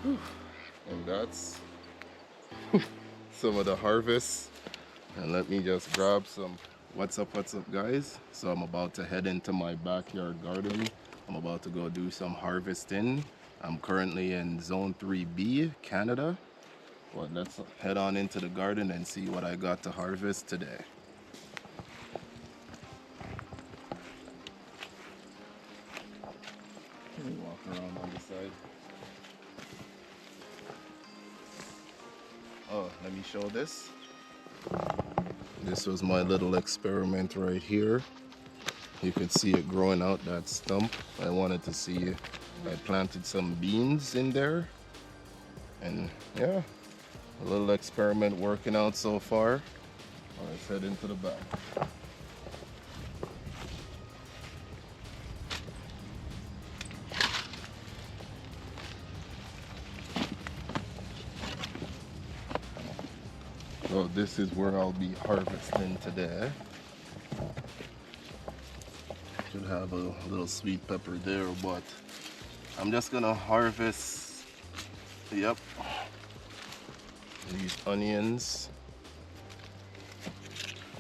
And that's some of the harvest. And let me just grab some. What's up, guys? So I'm about to head into my backyard garden. I'm about to go do some harvesting. I'm currently in zone 3B, Canada. Well, let's head on into the garden and see what I got to harvest today. Let me walk around on the side. Oh, let me show this. This was my little experiment right here. You could see it growing out that stump. I wanted to see, I planted some beans in there. And yeah, a little experiment working out so far. Let's head into the back. So this is where I'll be harvesting today. Should have a little sweet pepper there, but I'm just gonna harvest, yep, these onions.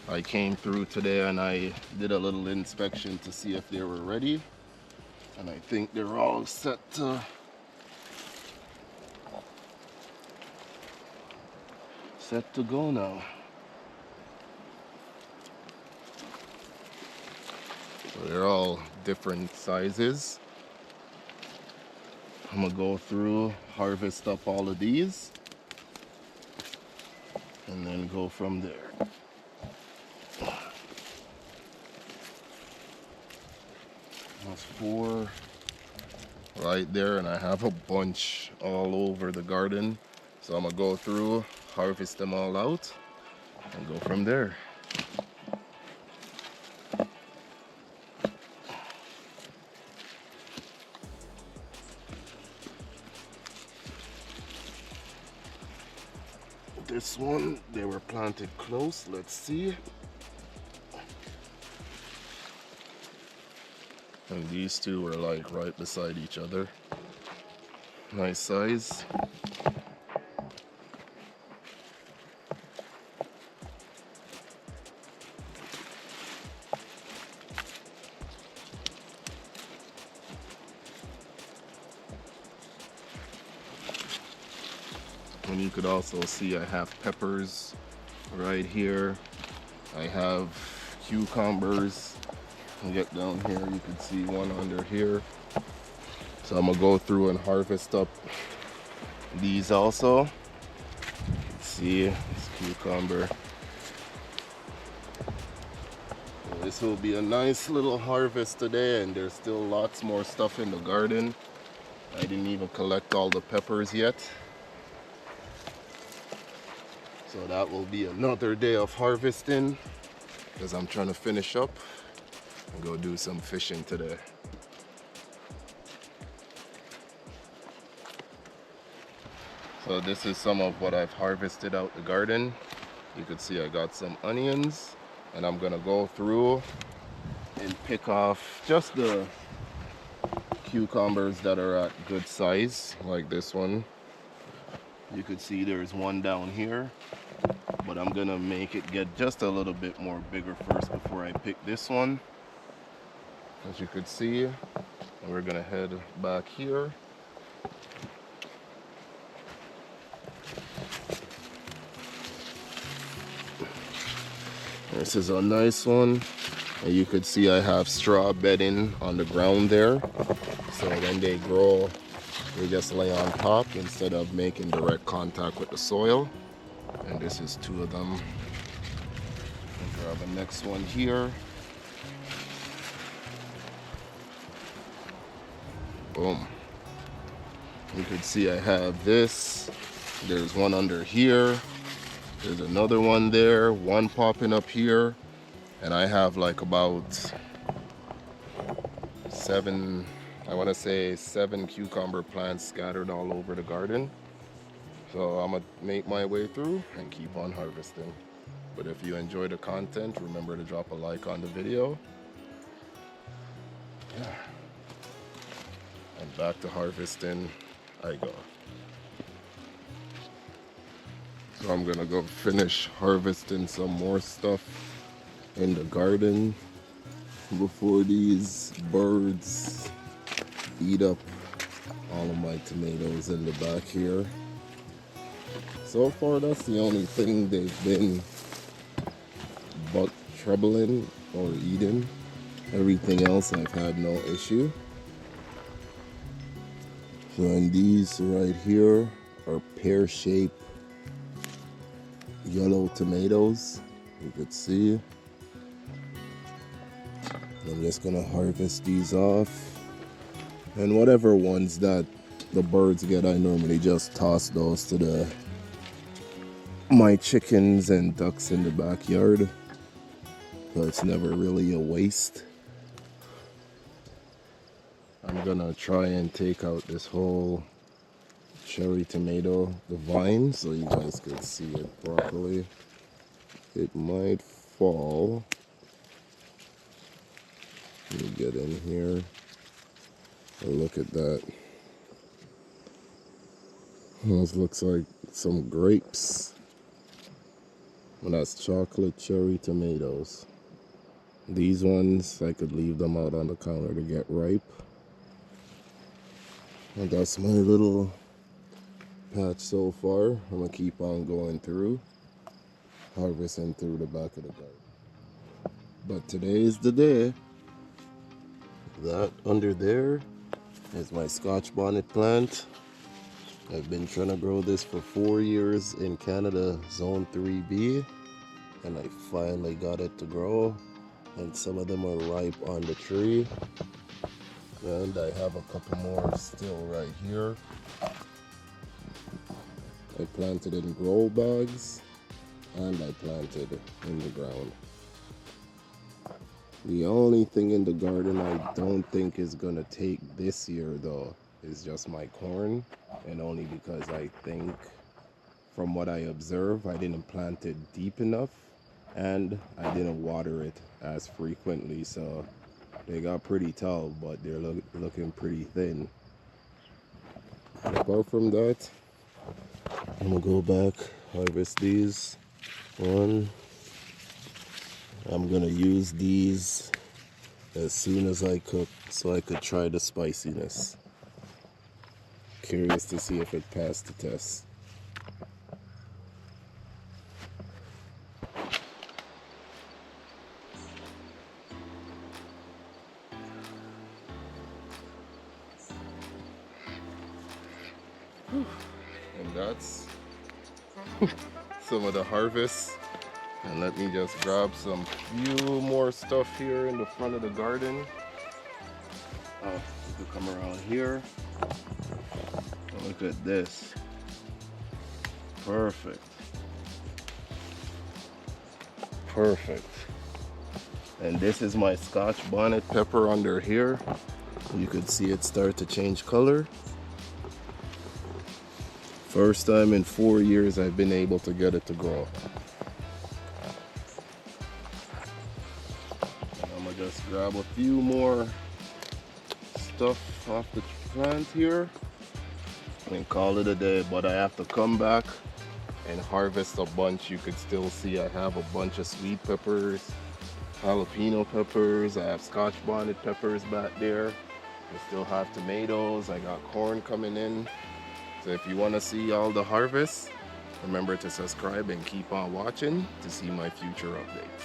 I came through today and I did a little inspection to see if they were ready. And I think they're all set to go now. So they're all different sizes. I'm gonna go through, harvest up all of these, and then go from there. That's 4 right there, and I have a bunch all over the garden. So I'm gonna go through, harvest them all out, and go from there. This one, they were planted close. Let's see. And these two were like right beside each other. Nice size. And you could also see I have peppers right here. I have cucumbers. And get down here, you can see one under here. So I'm gonna go through and harvest up these also. You can see this cucumber. So this will be a nice little harvest today, and there's still lots more stuff in the garden. I didn't even collect all the peppers yet. So that will be another day of harvesting, because I'm trying to finish up and go do some fishing today. So this is some of what I've harvested out the garden. You can see I got some onions, and I'm gonna go through and pick off just the cucumbers that are at good size, like this one. You could see there's one down here, but I'm gonna make it get just a little bit more bigger first before I pick this one. As you could see, we're gonna head back here. This is a nice one. And you could see I have straw bedding on the ground there. So when they grow, they just lay on top instead of making direct contact with the soil. And this is 2 of them. I'll grab the next one here. Boom. You can see I have this. There's one under here. There's another one there. One popping up here. And I have like about 7, I want to say 7 cucumber plants scattered all over the garden. So I'm going to make my way through and keep on harvesting. But if you enjoy the content, remember to drop a like on the video. Yeah. And back to harvesting I go. So I'm gonna go finish harvesting some more stuff in the garden before these birds eat up all of my tomatoes in the back here. So far, that's the only thing they've been but troubling or eating. Everything else I've had no issue. So, and these right here are pear-shaped yellow tomatoes. You could see. I'm just gonna harvest these off. And whatever ones that the birds get, I normally just toss those to my chickens and ducks in the backyard. So it's never really a waste. I'm gonna try and take out this whole cherry tomato, the vine, so you guys can see it properly. It might fall. Let me get in here and look at that. This looks like some grapes. Well, that's chocolate cherry tomatoes. These ones, I could leave them out on the counter to get ripe. And that's my little patch so far. I'm gonna keep on going through, harvesting through the back of the garden. But today is the day. That under there is my Scotch bonnet plant. I've been trying to grow this for 4 years in Canada, Zone 3B, and I finally got it to grow. And some of them are ripe on the tree. And I have a couple more still right here. I planted in grow bags and I planted in the ground. The only thing in the garden I don't think is gonna take this year though is just my corn, and only because I think from what I observe I didn't plant it deep enough and I didn't water it as frequently, so they got pretty tall but they're looking pretty thin. Apart from that, I'm gonna go back, harvest these. I'm gonna use these as soon as I cook so I could try the spiciness. Curious to see if it passed the test. And that's some of the harvest. And let me just grab some few more stuff here in the front of the garden. You can come around here. Look at this. Perfect. Perfect. And this is my Scotch bonnet pepper under here. You could see it start to change color. First time in 4 years I've been able to get it to grow. And I'm gonna just grab a few more stuff off the plant here and call it a day, but I have to come back and harvest a bunch. You could still see I have a bunch of sweet peppers, jalapeno peppers, I have Scotch bonnet peppers back there. I still have tomatoes, I got corn coming in. So if you want to see all the harvests, remember to subscribe and keep on watching to see my future updates.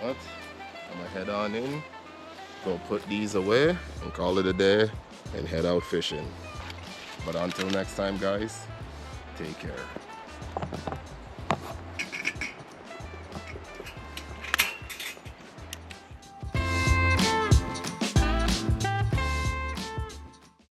But I'm gonna head on in, go put these away and call it a day and head out fishing. But until next time guys, take care.